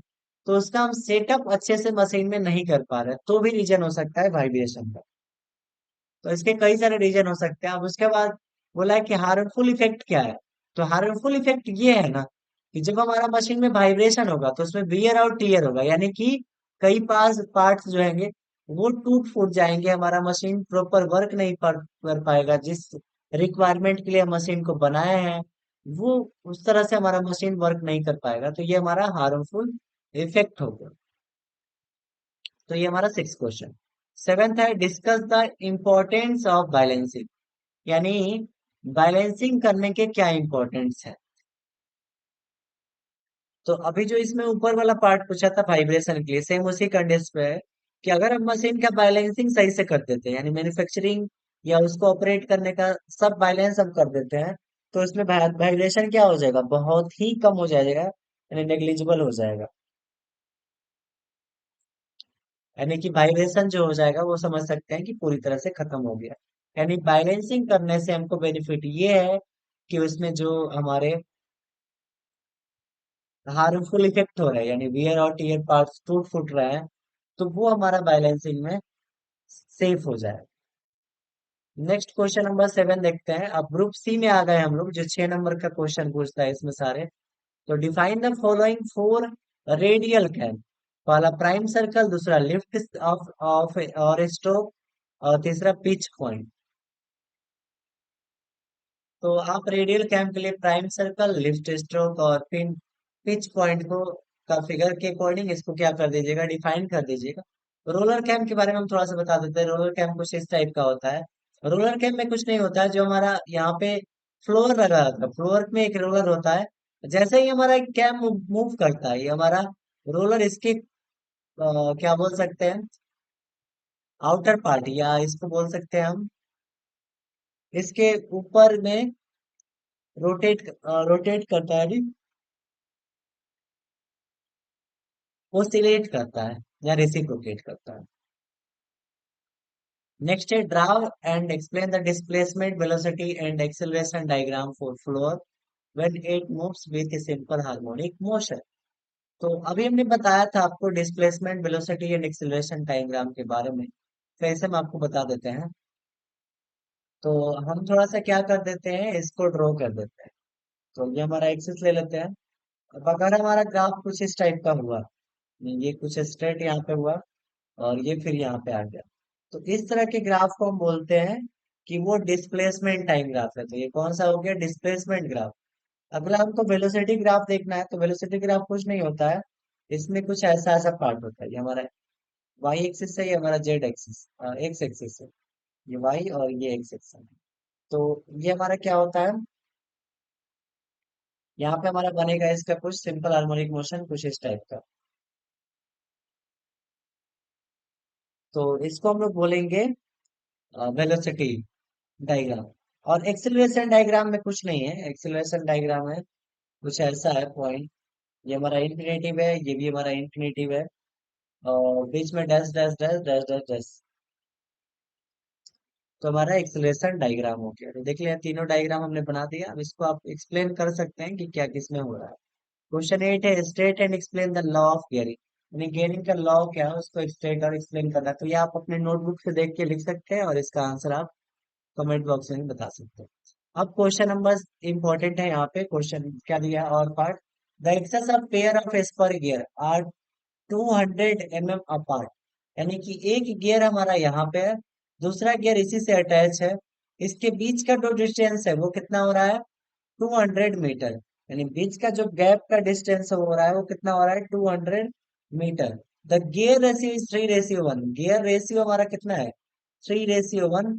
तो उसका हम सेटअप अच्छे से मशीन में नहीं कर पा रहे, तो भी रीजन हो सकता है वाइब्रेशन का। तो इसके कई सारे रीजन हो सकते हैं। अब उसके बाद बोला है कि हार्मफुल इफेक्ट क्या है। तो हार्मफुल इफेक्ट ये है ना, कि जब हमारा मशीन में वाइब्रेशन होगा तो उसमें वियर और टीयर होगा, यानी कि कई पास पार्ट्स जो हैंगे वो टूट फूट जाएंगे, हमारा मशीन प्रॉपर वर्क नहीं कर पाएगा, जिस रिक्वायरमेंट के लिए मशीन को बनाया है वो उस तरह से हमारा मशीन वर्क नहीं कर पाएगा। तो ये हमारा हार्मफुल इफेक्ट होगा। तो ये हमारा सिक्स क्वेश्चन। सेवेंथ है, discuss the importance of balancing. यानी बैलेंसिंग करने के क्या इंपॉर्टेंस है। तो अभी जो इसमें ऊपर वाला पार्ट पूछा था वाइब्रेशन के लिए, सेम उसी कंडीशन पे है कि अगर हम मशीन का बैलेंसिंग सही से कर देते हैं, यानी मैन्युफैक्चरिंग या उसको ऑपरेट करने का सब बैलेंस हम कर देते हैं, तो इसमें वाइब्रेशन क्या हो जाएगा, बहुत ही कम हो जाएगा, यानी नेग्लिजिबल हो जाएगा। यानी कि वाइब्रेशन जो हो जाएगा वो समझ सकते हैं कि पूरी तरह से खत्म हो गया। यानी बैलेंसिंग करने से हमको बेनिफिट ये है कि उसमें जो हमारे हार्मफुल इफेक्ट हो रहा है, यानी वियर और टीयर पार्ट्स टूट फूट रहे हैं, तो वो हमारा बैलेंसिंग में सेफ हो जाए। नेक्स्ट क्वेश्चन नंबर सेवन देखते हैं। अब ग्रुप सी में आ गए हम लोग, जो 6 नंबर का क्वेश्चन पूछता है इसमें सारे। तो define the following for radial cam. पहला प्राइम सर्कल, दूसरा लिफ्ट ऑफ ऑफ और स्ट्रोक, और तीसरा पिच पॉइंट। तो आप रेडियल कैम के लिए प्राइम सर्कल, लिफ्ट स्ट्रोक और पिन पिच पॉइंट को का फिगर के अकॉर्डिंग इसको क्या कर दीजिएगा, डिफाइन कर दीजिएगा। रोलर कैम के बारे में हम थोड़ा सा बता देते हैं। रोलर कैम कुछ इस टाइप का होता है। रोलर कैम में कुछ नहीं होता है, जो हमारा यहाँ पे फ्लोर लगा रहता है, फ्लोर में एक रोलर होता है। जैसे ही हमारा एक कैम मूव करता है, ये हमारा रोलर इसके क्या बोल सकते हैं, आउटर पार्ट, या इसको बोल सकते हैं हम इसके ऊपर में रोटेट करता है, ओसिलेट करता है या रेसिप्रोकेट करता है। नेक्स्ट है, draw and explain the displacement velocity and acceleration diagram for follower when it moves with simple harmonic motion. तो अभी हमने बताया था आपको displacement velocity and acceleration diagram के बारे में, कैसे हम आपको बता देते हैं। तो हम थोड़ा सा क्या कर देते हैं, इसको ड्रॉ कर देते हैं। तो ये हमारा एक्सिस ले लेते हैं। अब अगर हमारा ग्राफ कुछ इस टाइप का हुआ, ये कुछ स्ट्रेट यहाँ पे हुआ और ये फिर यहाँ पे आ गया, तो इस तरह के ग्राफ को हम बोलते हैं कि वो डिस्प्लेसमेंट टाइम ग्राफ है। तो ये कौन सा हो गया, डिस्प्लेसमेंट ग्राफ। अगला हमको वेलोसिटी ग्राफ देखना है, तो वेलोसिटी ग्राफ कुछ नहीं होता है, इसमें कुछ ऐसा ऐसा पार्ट होता है। ये हमारा वाई एक्सिस है, ये हमारा जेड एक्सिस, एक्स एक्सिस है, ये वाई और ये एक्स एक्सिस है। तो ये हमारा क्या होता है, यहाँ पे हमारा बनेगा इसका कुछ सिंपल हार्मोनिक मोशन कुछ इस टाइप का। तो इसको हम लोग बोलेंगे वेलोसिटी डायग्राम। और एक्सेलरेशन डायग्राम में कुछ नहीं है, एक्सेलरेशन डायग्राम है कुछ ऐसा है पॉइंट, ये हमारा इंफिनिटिव है, ये भी हमारा इंफिनिटिव है, और बीच में dash dash dash dash dash dash. तो हमारा एक्सेलरेशन डायग्राम हो गया। तो देख लिया, तीनों डायग्राम हमने बना दिया। अब इसको आप एक्सप्लेन कर सकते हैं कि क्या किसमें हो रहा है। क्वेश्चन 8 है, state and explain the law of gearing. यानी गियरिंग का लॉ क्या है उसको स्टेट और एक्सप्लेन करना है। तो ये आप अपने नोटबुक से देख के लिख सकते हैं, और इसका आंसर आप कमेंट बॉक्स में बता सकते हैं। अब क्वेश्चन नंबर इंपॉर्टेंट है, यहाँ पे क्वेश्चन क्या दिया है, और part. The axes of pair of spur gear are 200 mm apart. यानी कि एक गियर हमारा यहाँ पे है, दूसरा गियर इसी से अटैच है, इसके बीच का जो डिस्टेंस है वो कितना हो रहा है, 200 मीटर। यानी बीच का जो गैप का डिस्टेंस हो रहा है वो कितना हो रहा है, 200 metre. The gear ratio is 3:1। Gear ratio हमारा कितना है, 3:1।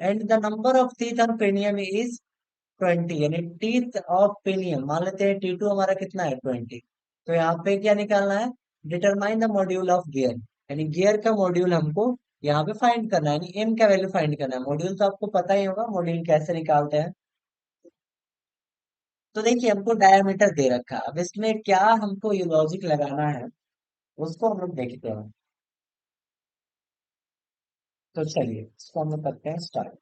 And the number of teeth on pinion is 20। यानी टीथ ऑफ पेनियम मान लेते हैं T2 हमारा कितना है, 20। तो यहाँ पे क्या निकालना है, determine the module of gear. यानी गियर का मॉड्यूल हमको यहाँ पे फाइंड करना है, यानी एम का वैल्यू फाइंड करना है। मॉड्यूल तो आपको पता ही होगा, मॉड्यूल कैसे निकालते हैं। तो देखिए, हमको डायमीटर दे रखा है, अब इसमें क्या हमको ये लॉजिक लगाना है उसको हम लोग देखते हैं। तो चलिए इसको हम लोग करते हैं स्टार्ट।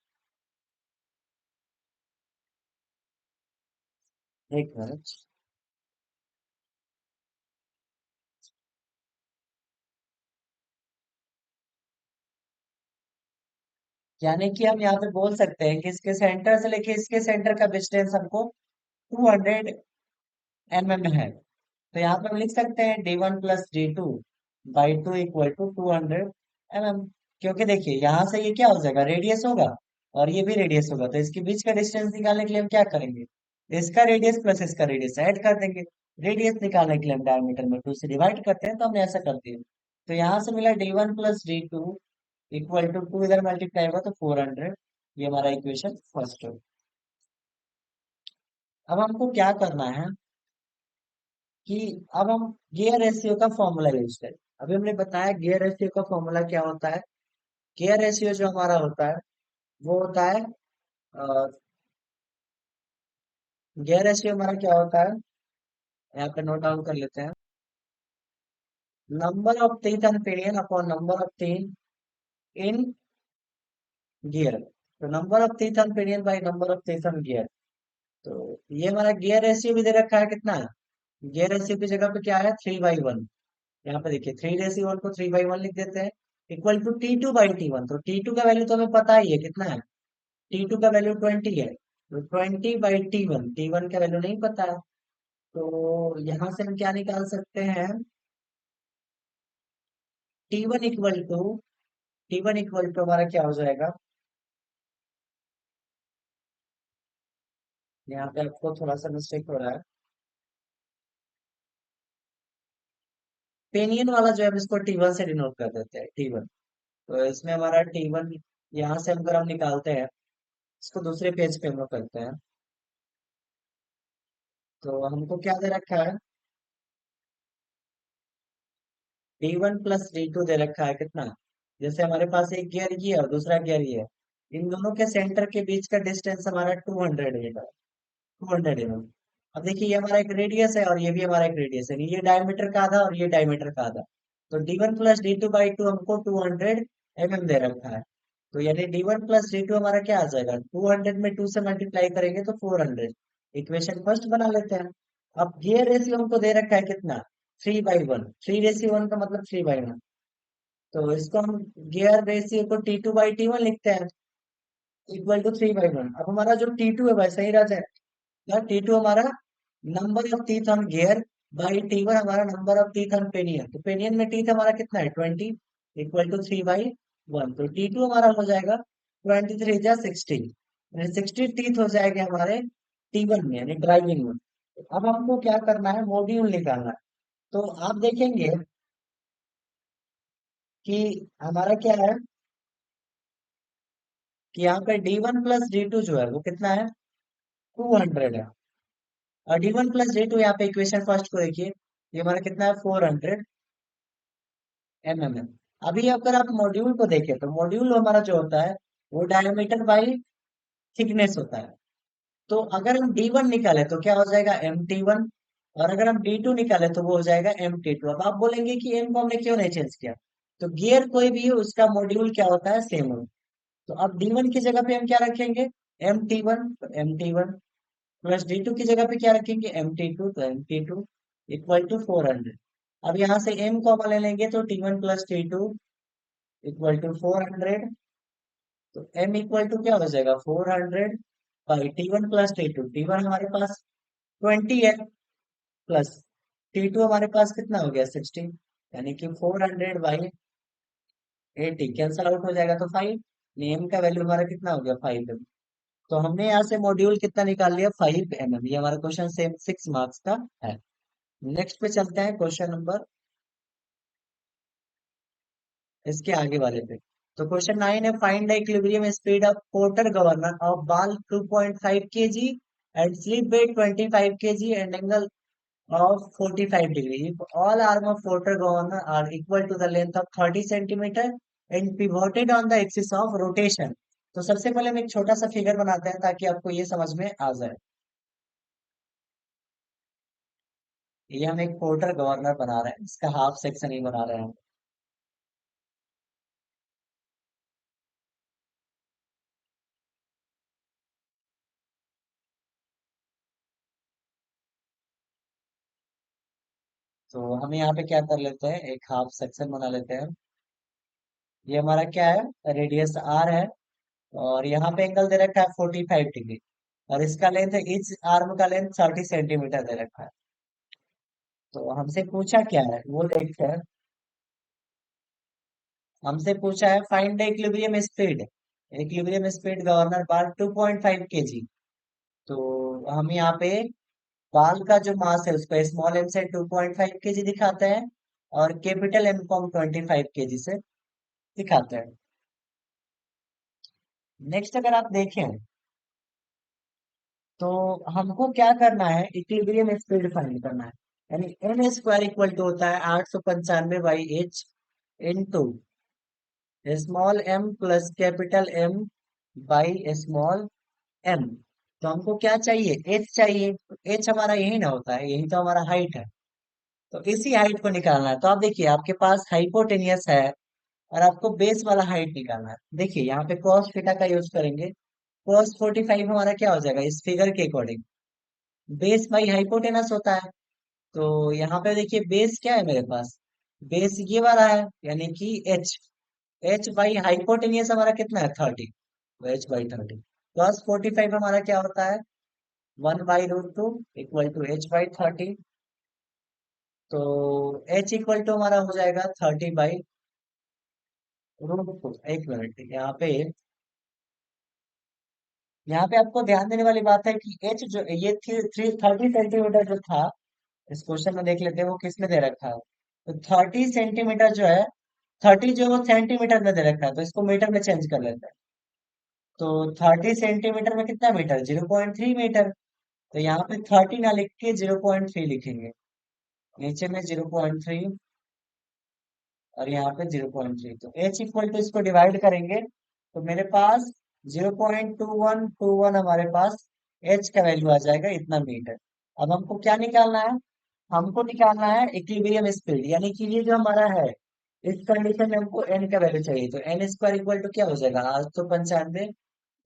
एक मिनट। यानी कि हम यहाँ पे बोल सकते हैं कि इसके सेंटर से लेके इसके सेंटर का डिस्टेंस हमको 200 mm है। तो यहाँ पे हम लिख सकते हैं d1 + d2/2 = 200 mm। क्योंकि देखिए यहाँ से ये क्या हो जाएगा, रेडियस होगा और ये भी रेडियस होगा, तो इसके बीच का डिस्टेंस निकालने के लिए हम क्या करेंगे, इसका रेडियस प्लस इसका रेडियस ऐड कर देंगे। रेडियस निकालने के लिए हम डायमीटर में 2 से डिवाइड करते हैं, तो हमने ऐसा कर दिया। तो यहाँ से मिला d1 + d2 = 2, इधर मल्टीप्लाई होगा तो 400। ये हमारा इक्वेशन फर्स्ट हो। अब हमको क्या करना है कि अब हम गियर रेशियो का फॉर्मूला यूज करें। अभी हमने बताया गियर रेशियो का फॉर्मूला क्या होता है। गियर रेशियो जो हमारा होता है वो होता है, गियर रेशियो हमारा क्या होता है, यहाँ पे नोट डाउन कर लेते हैं। Number of teeth and pinion upon number of teeth in gear. तो number of teeth and pinion by number of teeth and gear. तो ये हमारा गियर रेशियो भी दे रखा है कितना है। गियर रेशियो की जगह पे क्या है, 3/1। यहाँ पे देखिए 3:1 को 3/1 लिख देते हैं, इक्वल टू T2/T1। तो T2 का वैल्यू तो हमें पता ही है कितना है, T2 का वैल्यू 20 है। तो 20/T1, T1 का वैल्यू नहीं पता है। तो यहाँ से हम क्या निकाल सकते हैं, T1 इक्वल टू हमारा क्या हो जाएगा। यहाँ पे आपको थोड़ा सा मिस्टेक हो रहा है, पेनियन वाला जो है हम इसको T1 से डिनोट कर देते हैं, T1। तो इसमें हमारा T1 यहाँ से अगर हम निकालते हैं, इसको दूसरे पेज पे हम लोग करते हैं। तो हमको क्या दे रखा है, D1 + D2 दे रखा है कितना। जैसे हमारे पास एक गियर ये है और दूसरा गियर ये है, इन दोनों के सेंटर के बीच का डिस्टेंस हमारा 200 मीटर, 200 mm। अब देखिए ये हमारा एक रेडियस है और ये भी हमारा एक रेडियस है, ये डायमीटर का आधा और ये डायमीटर का आधा। तो D1 + D2/2 हमको 200 mm दे रखा है। तो यानी D1 + D2 हमारा क्या आ जाएगा, 200 में 2 से मल्टीप्लाई करेंगे तो 400। इक्वेशन फर्स्ट बना लेते हैं। अब गियर रेशियो हमको दे रखा है कितना, 3/1। 3:1 का मतलब 3/1। तो इसको हम गियर रेशियो को T2/T1 लिखते हैं, इक्वल टू 3/1। अब हमारा जो T2 है वैसा ही रह जाए। T2 हमारा number of teeth on gear by T1 हमारा नंबर ऑफ टीथ ऑन पेनियन। तो पेनियन में टीथ हमारा कितना है, 20, इक्वल टू 3/1। तो T2 हमारा हो जाएगा 23 × 60, 60 टीथ हो जाएंगे हमारे T1 में, यानी ड्राइविंग में। अब हमको क्या करना है, मॉड्यूल निकालना है। तो आप देखेंगे कि हमारा क्या है कि यहाँ पे D1 + D2 जो है वो कितना है, 200 है। और D1 + D2 यहाँ पे इक्वेशन फर्स्ट को देखिए, ये हमारा कितना है, 400 mm। अभी अगर आप मॉड्यूल को देखें तो मॉड्यूल हमारा जो होता है वो डायमीटर बाई थिकनेस होता है। तो अगर हम D1 निकाले तो क्या हो जाएगा, M T1। और अगर हम D2 निकाले तो वो हो जाएगा M T2। अब आप बोलेंगे कि M को हमने क्यों नहीं चेंज किया। तो गियर कोई भी हो उसका मॉड्यूल क्या होता है, सेम हो। तो अब D1 की जगह पे हम क्या रखेंगे, M T1। तो M T1 प्लस D2 की जगह पे क्या रखेंगे, M T2। तो M T2 इक्वल टू 400। अब यहाँ से M कॉमन ले लेंगे तो T1 + T2 = 400। तो M इक्वल टू क्या हो जाएगा, 400/T1 + T2। T1 हमारे पास 20 है, प्लस T2 हमारे पास कितना हो गया, 60। यानी कि 400/80 कैंसल आउट हो जाएगा तो 5। M का वैल्यू हमारा कितना हो गया, 5। तो हमने यहाँ से मॉड्यूल कितना निकाल लिया, 5 mm। ये हमारा क्वेश्चन सेम 6 मार्क्स का है। नेक्स्ट पे चलते हैं, क्वेश्चन नंबर इसके आगे वाले पे। तो क्वेश्चन 9 है, find the equilibrium speed of Porter governor of ball 2.5 kg and slip weight 25 kg and angle of 45 degree. If all arm of rotor governor are equal to the length of 30 centimeter and pivoted on the axis of rotation। तो सबसे पहले हम एक छोटा सा figure बनाते हैं ताकि आपको ये समझ में आ जाए। ये हम एक पोर्टर गवर्नर बना रहे हैं, इसका हाफ सेक्शन ही बना रहे हैं। तो हम यहाँ पे क्या कर लेते हैं, एक हाफ सेक्शन बना लेते हैं। ये हमारा क्या है, रेडियस आर है, और यहाँ पे एंगल दे रखा है 45 डिग्री, और इसका लेंथ है, इस आर्म का लेंथ 30 सेंटीमीटर दे रखा है। तो हमसे पूछा क्या है वो देखते हैं। हमसे पूछा है find the equilibrium speed, equilibrium speed governor bar 2.5 KG. तो हम यहाँ पे बाल का जो मास है उसको स्मॉल एम से 2.5 केजी दिखाते हैं, और कैपिटल एम को हम 25 केजी से दिखाते हैं। नेक्स्ट अगर आप देखें, तो हमको क्या करना है, इक्विलिब्रियम स्पीड फाइंड करना है। यानी एम स्क्वायर इक्वल टू होता है 895 by H into small M plus capital M by small M. तो हमको क्या चाहिए, एच चाहिए। तो एच हमारा यही ना होता है, यही तो हमारा हाइट है। तो इसी हाइट को निकालना है। तो आप देखिए, आपके पास हाइपोटेनियस है, और आपको बेस वाला हाइट निकालना है। देखिए यहाँ पे cos थीटा का यूज करेंगे। cos 45 हमारा क्या हो जाएगा इस फिगर के अकॉर्डिंग, बेस बाई हाइपोटेनस होता है। तो यहाँ पे देखिए बेस क्या है मेरे पास, बेस ये वाला है, यानी कि एच। एच बाई हाइपोटेनियस हमारा कितना है 30, तो एच बाई 30। cos 45 हमारा क्या होता है 1/√2 इक्वल टू एच बाई 30। तो एच इक्वल टू हमारा हो जाएगा 30/√2। एक मिनट, यहाँ पे आपको ध्यान देने वाली बात है कि एच जो ये थी 30 सेंटीमीटर जो था, इस क्वेश्चन में देख लेते हैं वो किस में दे रखा है। तो 30 सेंटीमीटर जो है, 30 जो है वो सेंटीमीटर में दे रखा है, तो इसको मीटर में चेंज कर लेते हैं। तो 30 सेंटीमीटर में कितना मीटर, 0.3 मीटर। तो यहाँ पे 30 ना लिख के 0.3 लिखेंगे, नीचे में 0.3, और यहाँ पे 0.3। तो एच इक्वल टू इसको डिवाइड करेंगे, तो मेरे पास 0.2121 हमारे पास एच का वैल्यू आ जाएगा, इतना मीटर। अब हमको क्या निकालना है, हमको निकालना है इक्विलिब्रियम स्पीड, यानी कि ये जो हमारा है, इस कंडीशन में हमको एन का वैल्यू चाहिए। तो एन स्क्वायर इक्वल टू क्या हो जाएगा 895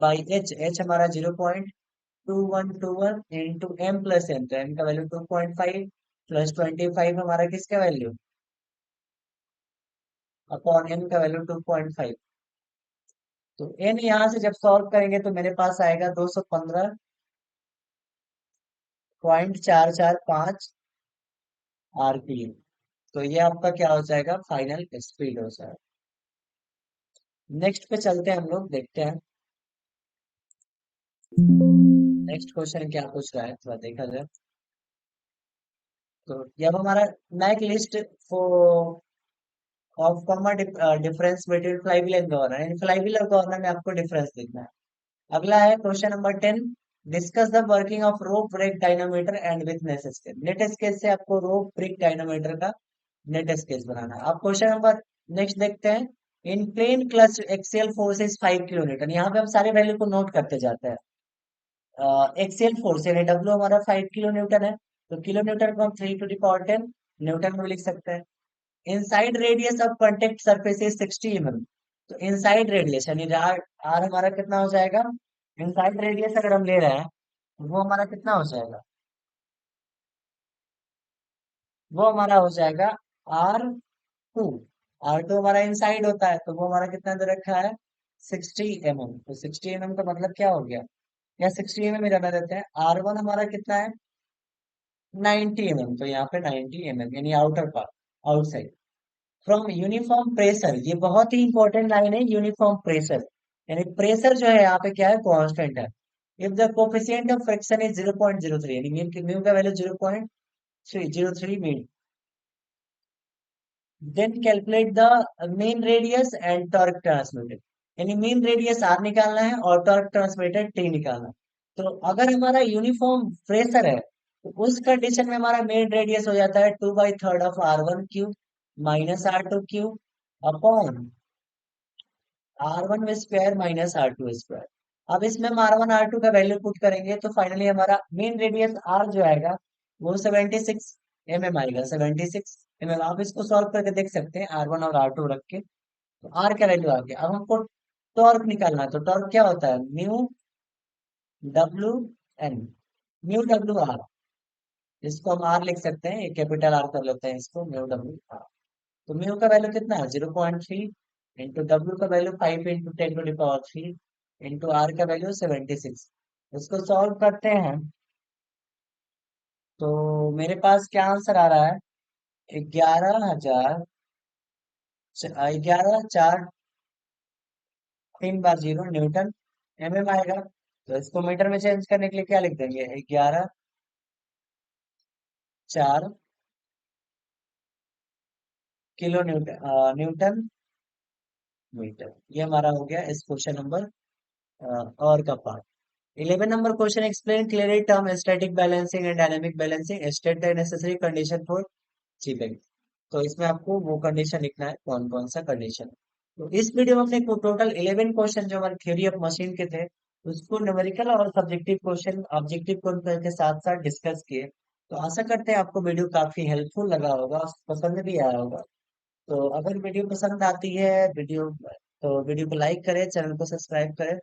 बाई एच। एच हमारा 0.2121 इंटू एम प्लस एन, तो एम का वैल्यू 2.5 प्लस 25 हमारा किसका वैल्यू, अपॉन एन का वैल्यू 2.5। तो एन यहाँ से जब सॉल्व करेंगे तो मेरे पास आएगा 215.445 आरपीएम। तो ये आपका क्या हो जाएगा, फाइनल स्पीड हो जाएगा। नेक्स्ट पे चलते हैं, हम लोग देखते हैं नेक्स्ट क्वेश्चन क्या पूछ रहा है, थोड़ा देखा जाए। तो जब हमारा next list of common difference between flywheel and governor, इन फ्लाईव्हील और गवर्नर में आपको डिफरेंस देखना है। अगला है question number 10, discuss the working of rope brake dynamometer and with net scale. Net scale से आपको रोप ब्रेक डायनामीटर का नेट स्केल बनाना है। अब क्वेश्चन नंबर नेक्स्ट देखते हैं। In plane clutch axial force is 5 kilonewton. यहाँ पे हम सारे वैल्यू को नोट करते जाते हैं। एक्सियल फोर्स यानी डब्ल्यू हमारा 5 किलो न्यूटन है, तो किलो न्यूटन को हम 3 to the power 10 न्यूटन में लिख सकते हैं। Inside radius of contact surface is 60 mm। तो इनसाइड रेडियस यानी आर, आर हमारा कितना हो जाएगा, इनसाइड रेडियस अगर हम ले रहे हैं तो वो हमारा कितना हो जाएगा, वो हमारा हो जाएगा R2। R2 हमारा इनसाइड होता है, तो वो हमारा कितना दे रखा है 60 mm। तो 60 mm का मतलब क्या हो गया, या 60 mm ही रहने देते हैं। R1 हमारा कितना है 90 mm, तो यहाँ पे 90 mm यानी outer part, outside. From uniform pressure, ये बहुत ही इंपॉर्टेंट लाइन है, यूनिफॉर्म प्रेशर। यानी प्रेशर जो है यहाँ पे क्या है, कांस्टेंट है। If the coefficient of friction is 0.03, यानी म्यू का value 0.303 mean, then calculate the mean radius and torque transmitted. यानी मीन रेडियस आर निकालना है और टॉर्क ट्रांसमिटेड टी निकालना है। तो अगर हमारा यूनिफॉर्म प्रेशर है, तो उस कंडीशन में हमारा मेन रेडियस हो जाता है 2/3 of R1 cube minus R2 cube upon R1 square minus R2 square. अब इसमें हम R1 R2 का वैल्यू पुट करेंगे, तो फाइनली हमारा मेन रेडियस R जो आएगा वो 76 mm आएगा, 76 mm। आप इसको सॉल्व करके देख सकते हैं R1 और R2 रख के, तो R का वैल्यू आ गया। अब हमको टॉर्क निकालना है, तो टॉर्क क्या होता है, mu W N, mu W R. इसको हम आर लिख सकते हैं, ये कैपिटल आर कर लेते हैं इसको, म्यू डब्ल्यू। हाँ, तो म्यू का वैल्यू कितना है, 0.3, इंटू डब्ल्यू का वैल्यू 5 × 10⁻³ इंटू आर का वैल्यू 76। इसको सॉल्व करते हैं तो मेरे पास क्या आंसर आ रहा है, 11,4 3 बार 0 न्यूटन आएगा। तो इसको मीटर में चेंज करने के लिए क्या लिख देंगे, 11,4 किलो न्यूटन मीटर। ये हमारा हो गया इस क्वेश्चन नंबर और का part. 11 number question, explain clearly term static balancing and dynamic balancing, state the necessary condition for achieving. तो इसमें आपको वो कंडीशन लिखना है, कौन कौन सा कंडीशन। तो इस वीडियो में हमने टोटल 11 क्वेश्चन जो हमारे थ्योरी ऑफ मशीन के थे, उसको न्यूमेरिकल और सब्जेक्टिव क्वेश्चन ऑब्जेक्टिव क्वेश्चन के साथ साथ डिस्कस किए। तो आशा करते हैं आपको वीडियो काफी हेल्पफुल लगा होगा, पसंद भी आया होगा। तो अगर वीडियो पसंद आती है वीडियो को लाइक करें, चैनल को सब्सक्राइब करें।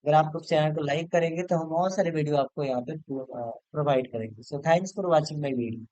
अगर आप लोग चैनल को लाइक करेंगे तो हम और सारे वीडियो आपको यहाँ पे प्रोवाइड करेंगे। So thanks for watching my video.